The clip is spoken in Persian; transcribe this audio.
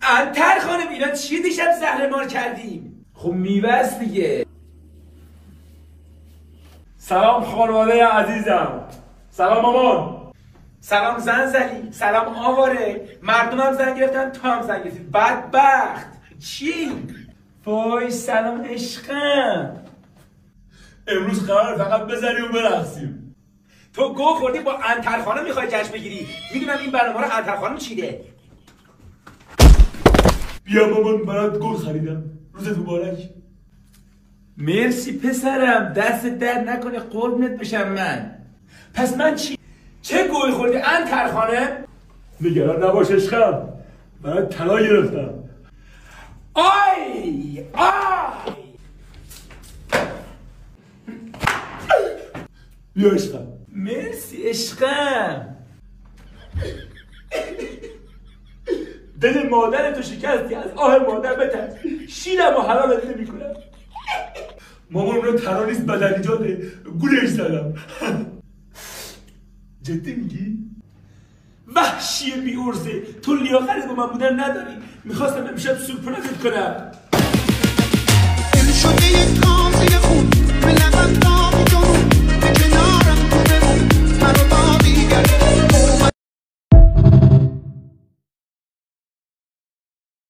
انتر خانم اینا چی دیشب زهرمار کردیم؟ خب میوست دیگه. سلام خانواده عزیزم. سلام مامان. سلام زنزلی. سلام آواره. مردمم زنگ گرفتن تو هم زنگ گرفتی. بدبخت. چی؟ وای سلام عشقم. امروز قرار فقط بزنیم و برقصیم. تو گو خوردی با انتر خانم میخوای جشن بگیری. میدونم این برنامه رو انتر خانم چیده. بیا مامان برات گل خریدم. روزت مبارک. مرسی پسرم، دست درد نکنه، قربونت بشم من. پس من چه گوی خوردی انتر خانم؟ نگران نباش عشقم، برات طلا گرفتم. آی بیا عشقم. مرسی عشقم. دل مادر تو شکستی، از آه مادر بترس. شیرم و حلالت نمی‌کنم. مامان اونو طلا نیست بدنیجاته، گولش زدم. جدی میگی؟ وحشی بی ارزه، تو لیاقت با من بودن نداری. میخواستم امشب سورپرایزت کنم. دل شده یک تازه خون به لبم